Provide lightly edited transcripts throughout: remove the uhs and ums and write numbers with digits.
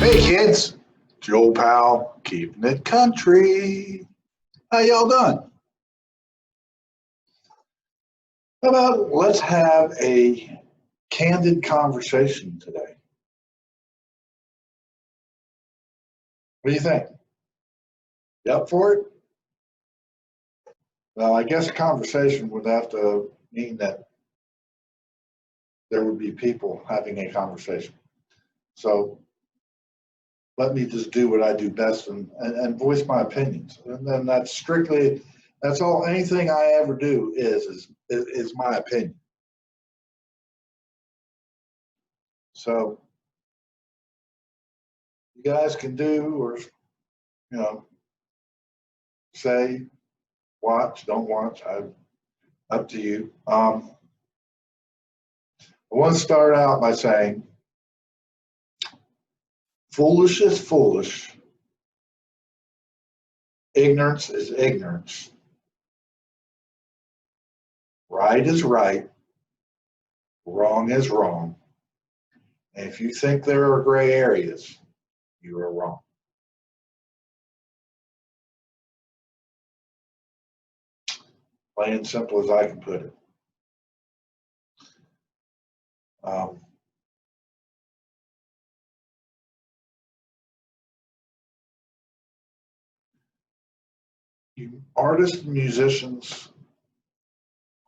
Hey kids, it's your old pal, keeping it country. How y'all doing? How about let's have a candid conversation today? What do you think? You up for it? Well, I guess a conversation would have to mean that there would be people having a conversation. So let me just do what I do best and voice my opinions. And then that's all, anything I ever do is my opinion. So you guys can do or, say, watch, don't watch, up to you. I want to start out by saying, foolish is foolish, ignorance is ignorance, right is right, wrong is wrong, and if you think there are gray areas, you are wrong. Plain and simple as I can put it. You artists, musicians,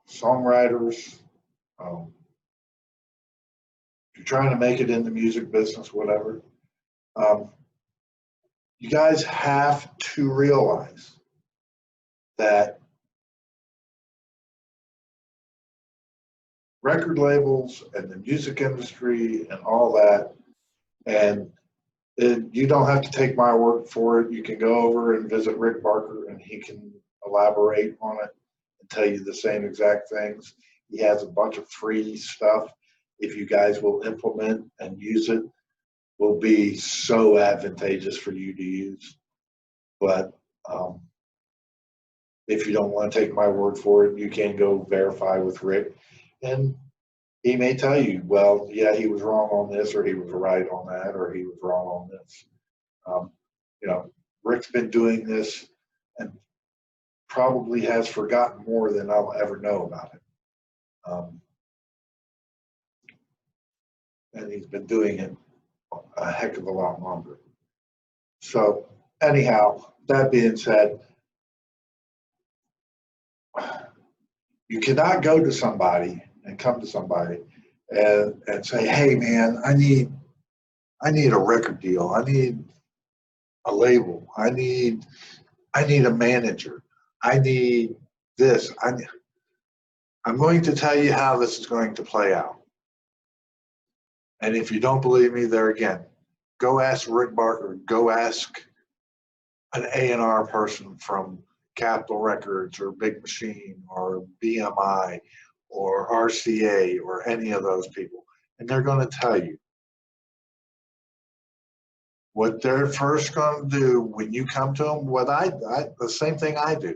songwriters, if you're trying to make it in the music business, whatever, you guys have to realize that record labels and the music industry and all that, and you don't have to take my word for it. You can go over and visit Rick Barker and he can elaborate on it and tell you the same exact things. He has a bunch of free stuff. If you guys will implement and use it, will be so advantageous for you to use. But if you don't want to take my word for it, you can go verify with Rick. And he may tell you, well, yeah, he was wrong on this, or he was right on that, or he was wrong on this. Rick's been doing this and probably has forgotten more than I'll ever know about it. And he's been doing it a heck of a lot longer. So anyhow, that being said, you cannot go to somebody and come to somebody and say, hey man, I need a record deal. I need a label. I need a manager. I need this. I'm going to tell you how this is going to play out. And if you don't believe me, there again, go ask Rick Barker. Go ask an A&R person from Capitol Records or Big Machine or BMI or RCA or any of those people. And they're going to tell you what they're first going to do when you come to them. The same thing I do.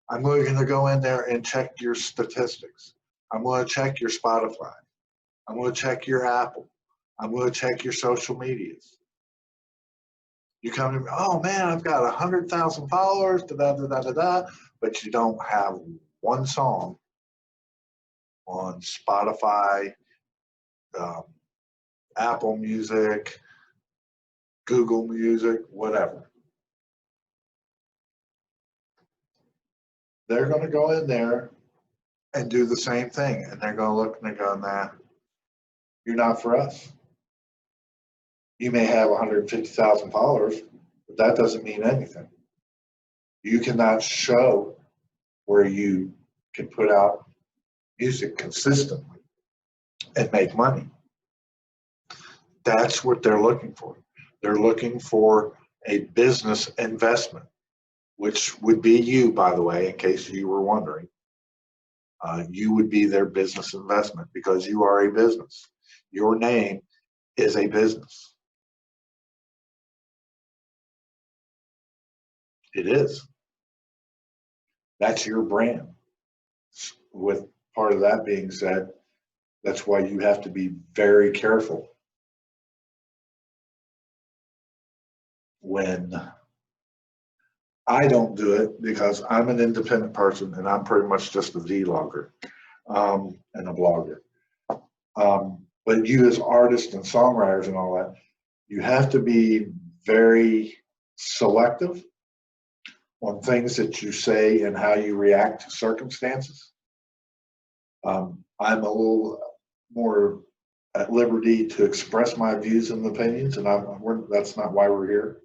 I'm going to go in there and check your statistics. I'm going to check your Spotify. I'm going to check your Apple. I'm going to check your social medias. You come to me, oh man, I've got 100,000 followers, but you don't have one song on Spotify, Apple Music, Google Music, whatever. They're going to go in there and do the same thing. And they're going to look and they go, nah, you're not for us. You may have 150,000 followers, but that doesn't mean anything. You cannot show where you can put out music consistently and make money. That's what they're looking for. They're looking for a business investment, which would be you, by the way, in case you were wondering. You would be their business investment because you are a business. Your name is a business. It is. That's your brand. With part of that being said, that's why you have to be very careful when I don't do it because I'm an independent person and I'm pretty much just a vlogger and a blogger. But you as artists and songwriters and all that, you have to be very selective on things that you say and how you react to circumstances. I'm a little more at liberty to express my views and opinions, and that's not why we're here.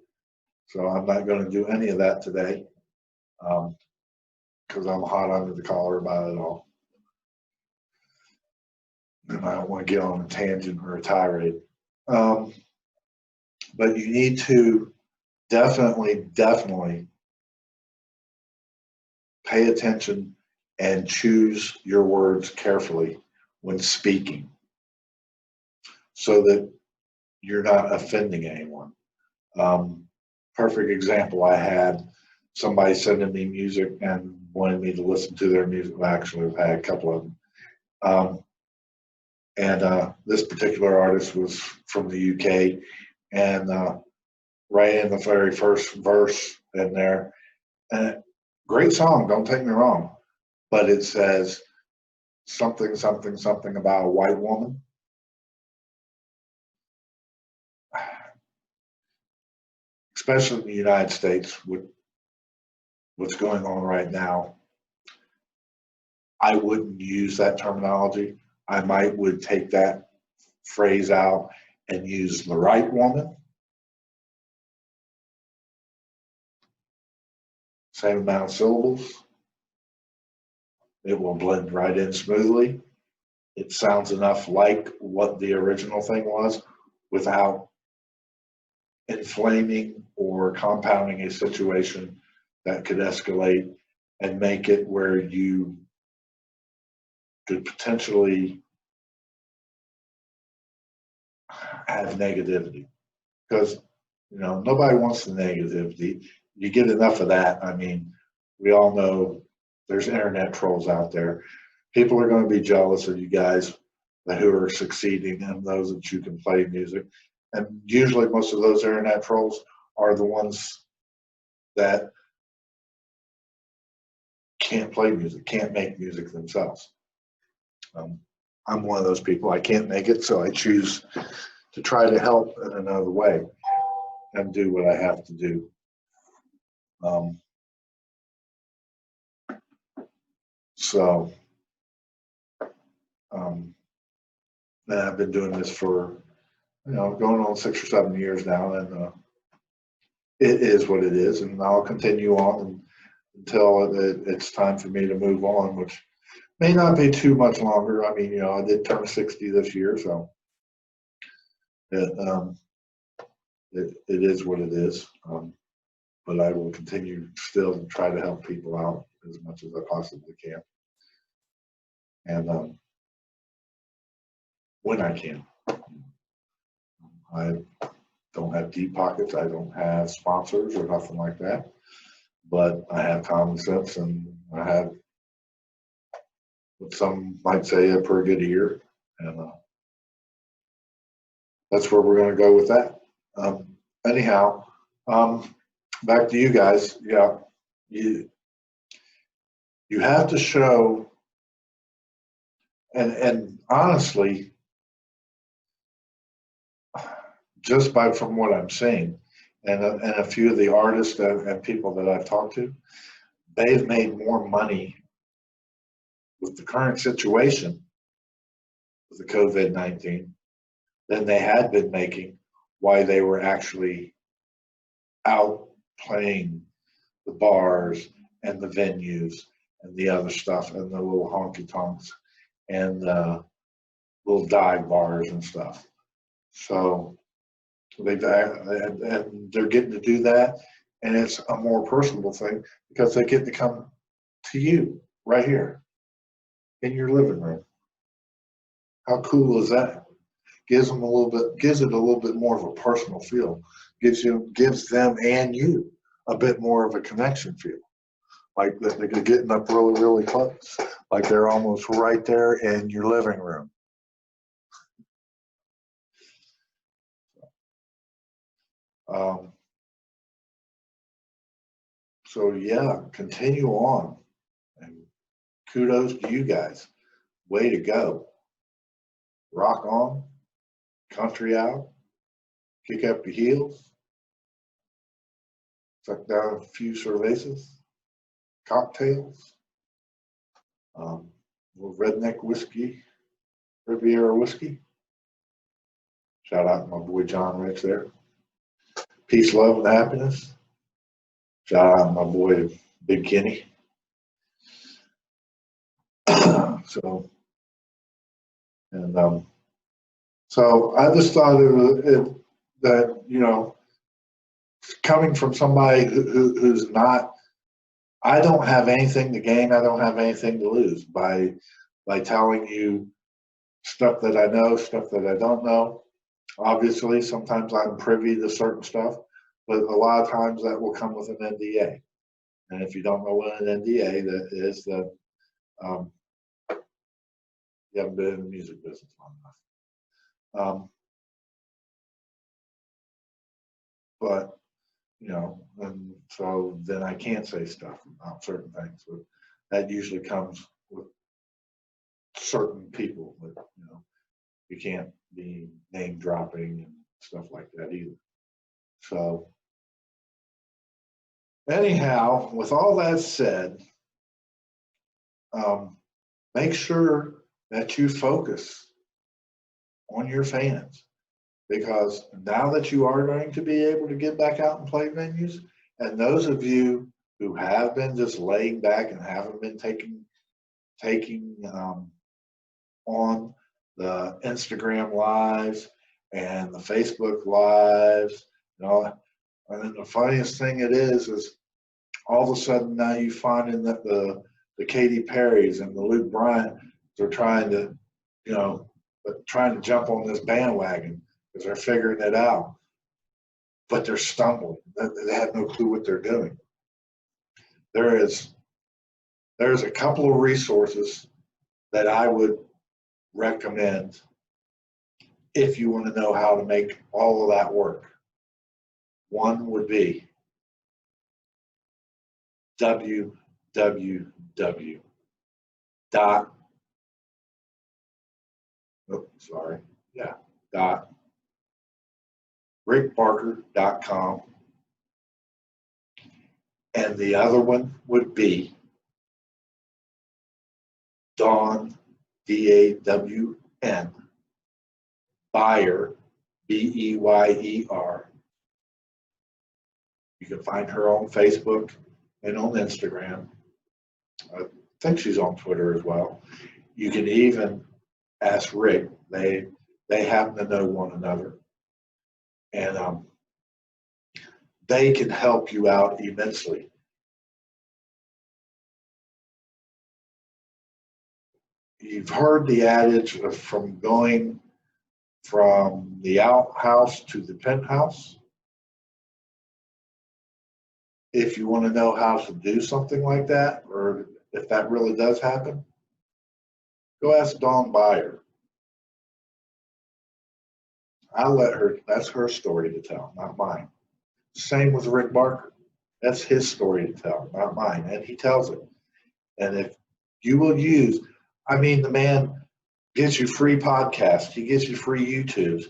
So I'm not going to do any of that today because I'm hot under the collar about it all. And I don't want to get on a tangent or a tirade. But you need to definitely pay attention and choose your words carefully when speaking so that you're not offending anyone. Perfect example, I had somebody sending me music and wanted me to listen to their music. Well, actually, I've had a couple of them. And this particular artist was from the UK, and right in the very first verse in there, and great song, don't take me wrong, but it says something, something, something about a white woman. Especially in the United States with what's going on right now, I wouldn't use that terminology. I would take that phrase out and use the right woman. Same amount of syllables. It will blend right in smoothly. It sounds enough like what the original thing was without inflaming or compounding a situation that could escalate and make it where you could potentially have negativity. Because, you know, nobody wants the negativity. You get enough of that. I mean, we all know there's internet trolls out there. People are going to be jealous of you guys who are succeeding and those that you can play music. And usually most of those internet trolls are the ones that can't play music, can't make music themselves. I'm one of those people. I can't make it, so I choose to try to help in another way and do what I have to do. And I've been doing this for, you know, going on 6 or 7 years now, and it is what it is, and I'll continue on until it's time for me to move on, which may not be too much longer. I mean, you know, I did turn 60 this year, so it is what it is. But I will continue still to try to help people out as much as I possibly can, and when I can. I don't have deep pockets. I don't have sponsors or nothing like that, but I have common sense, and I have what some might say a pretty good ear, and that's where we're going to go with that. Anyhow, back to you guys. Yeah, you have to show, and honestly, just from what I'm seeing, and a few of the artists and people that I've talked to, they've made more money with the current situation with the COVID-19 than they had been making while they were actually out playing the bars and the venues and the other stuff and the little honky tonks and the little dive bars and stuff. So and they're getting to do that, and it's a more personable thing because they get to come to you right here in your living room. How cool is that? Gives it a little bit more of a personal feel. Gives them and you a bit more of a connection feel. Like they're getting up really, really close. Like they're almost right there in your living room. So yeah, continue on, and kudos to you guys. Way to go. Rock on, country out, kick up your heels, suck down a few cervezas, cocktails, little redneck whiskey, Riviera whiskey. Shout out to my boy John Rich there. Peace, love, and happiness. Shout out to my boy Big Kenny. So, and so I just thought that, you know, coming from somebody who's not, I don't have anything to gain, I don't have anything to lose by telling you stuff that I know, stuff that I don't know. Obviously, sometimes I'm privy to certain stuff, but a lot of times that will come with an NDA. And if you don't know what an NDA that is, that you haven't been in the music business long enough. But you know, and so then I can't say stuff about certain things. But that usually comes with certain people. But you know, you can't be name dropping and stuff like that either. So anyhow, with all that said, make sure that you focus on your fans, because now that you are going to be able to get back out and play venues, and those of you who have been just laying back and haven't been taking on the Instagram lives and the Facebook lives, you know, and then the funniest thing it is all of a sudden now you find that the Katy Perrys and the Luke Bryant are trying to, you know, trying to jump on this bandwagon because they're figuring it out, but they're stumbling. They have no clue what they're doing. There's a couple of resources that I would recommend if you want to know how to make all of that work. One would be www. rickbarker.com, and the other one would be Dawn, DAWN, Beyer, BEYER. You can find her on Facebook and on Instagram. I think she's on Twitter as well. You can even ask Rick. They happen to know one another, and they can help you out immensely. You've heard the adage of from going from the outhouse to the penthouse. If you want to know how to do something like that, or if that really does happen, go ask Dawn Beyer. I'll let her, that's her story to tell, not mine. Same with Rick Barker. That's his story to tell, not mine. And he tells it. And if you will use, I mean, the man gives you free podcasts, he gives you free YouTubes,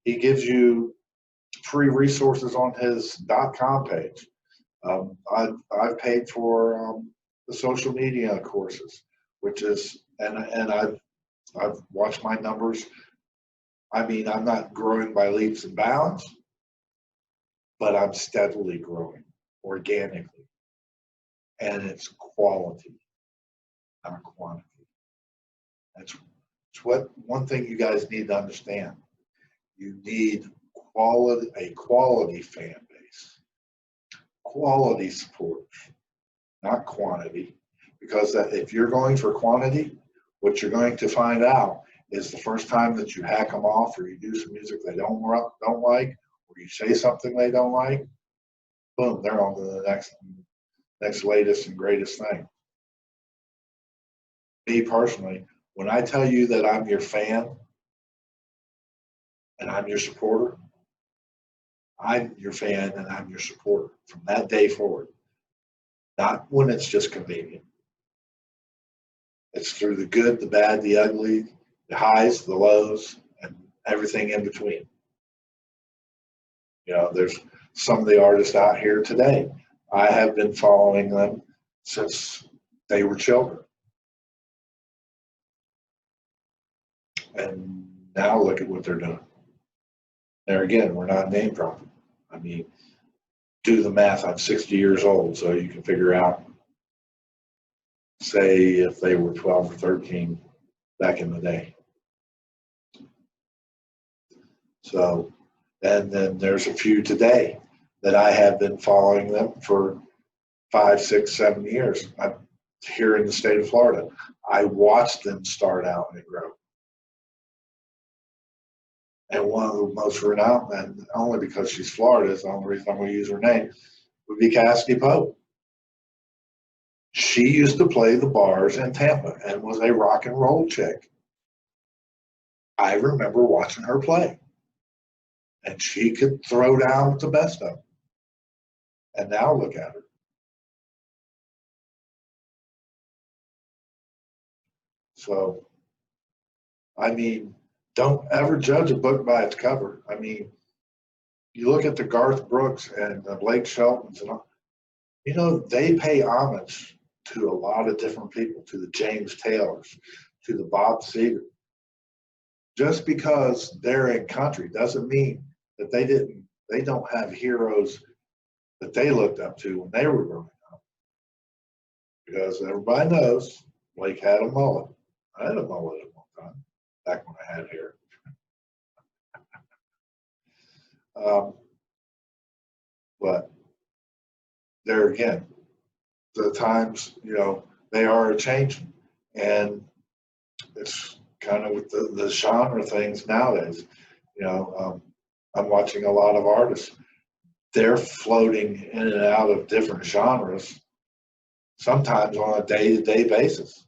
he gives you free resources on his .com page. I've paid for the social media courses, which is, and I've watched my numbers. I mean, I'm not growing by leaps and bounds, but I'm steadily growing organically, and it's quality, not quantity. That's what one thing you guys need to understand. You need a quality fan base, quality support, not quantity. Because if you're going for quantity, what you're going to find out is the first time that you hack them off, or you do some music they don't like, or you say something they don't like, boom, they're on to the next latest and greatest thing. Me personally, when I tell you that I'm your fan and I'm your supporter, I'm your fan and I'm your supporter from that day forward. not when it's just convenient. It's through the good, the bad, the ugly, the highs, the lows, and everything in between. You know, there's some of the artists out here today. I have been following them since they were children. And now look at what they're doing. There again, we're not name dropping. I mean, do the math. I'm 60 years old, so you can figure out, say, if they were 12 or 13 back in the day. So, and then there's a few today that I have been following them for 5, 6, 7 years. I'm here in the state of Florida. I watched them start out and grow. And one of the most renowned, and only because she's Florida, is the only reason I'm going to use her name, would be Cassidy Pope. She used to play the bars in Tampa and was a rock and roll chick. I remember watching her play. And she could throw down with the best of them. And now look at her. So, I mean, don't ever judge a book by its cover. I mean, you look at the Garth Brooks and the Blake Sheltons and all, you know, they pay homage to a lot of different people, to the James Taylors, to the Bob Seger. Just because they're in country doesn't mean that they don't have heroes that they looked up to when they were growing up. Because everybody knows Blake had a mullet. I had a mullet at one time, back when I had hair. But there again, the times, you know, they are changing. And it's kind of with the genre things nowadays. You know, I'm watching a lot of artists. They're floating in and out of different genres, sometimes on a day-to-day basis.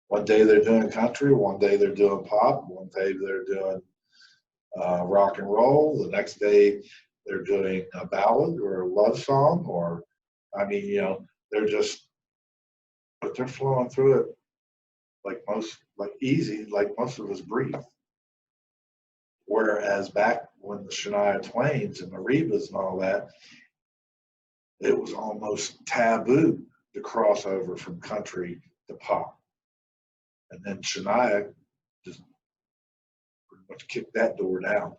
One day they're doing country, one day they're doing pop, one day they're doing rock and roll, the next day they're doing a ballad or a love song, or, I mean, you know, but they're flowing through it like easy, like most of us breathe. Whereas back when the Shania Twains and the Rebas and all that, it was almost taboo to cross over from country to pop. And then Shania just pretty much kicked that door down.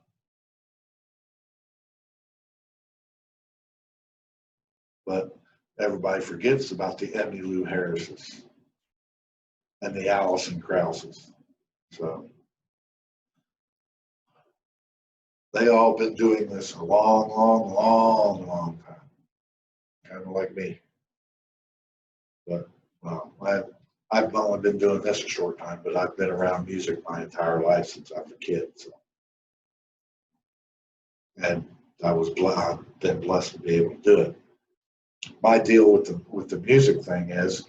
But everybody forgets about the Emmylou Harrises and the Alison Krauses. So they all been doing this a long, long, long, long time. Kind of like me. But well, I've only been doing this a short time, but I've been around music my entire life since I was a kid. So. And I've been blessed to be able to do it. My deal with the music thing is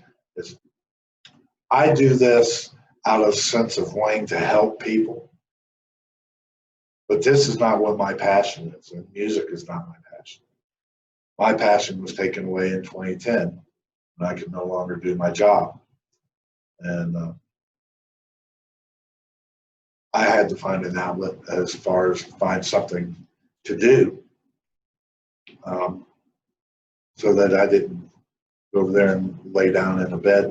I do this out of sense of wanting to help people. But this is not what my passion is, and music is not my passion. My passion was taken away in 2010 when I could no longer do my job. And I had to find an outlet as far as find something to do, so that I didn't go over there and lay down in a bed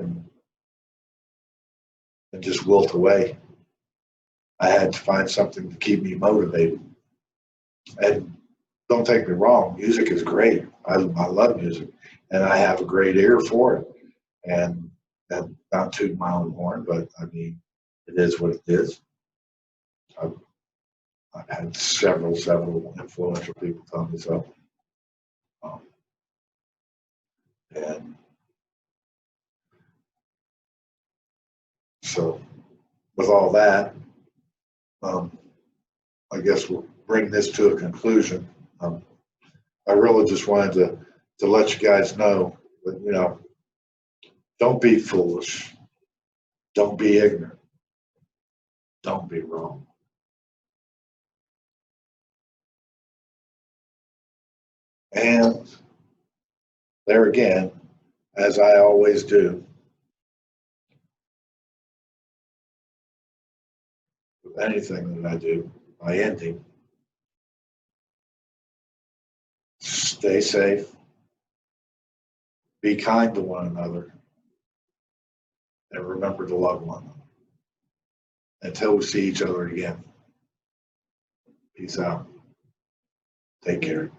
and just wilt away. I had to find something to keep me motivated. And don't take me wrong, music is great. I love music, and I have a great ear for it. And not toot my own horn, but I mean, it is what it is. I've had several influential people tell me so. And so, with all that, I guess we'll bring this to a conclusion. I really just wanted to let you guys know that, you know, don't be foolish. Don't be ignorant. Don't be wrong. And there again, as I always do, with anything that I do, my ending, stay safe, be kind to one another, and remember to love one another. Until we see each other again. Peace out. Take care.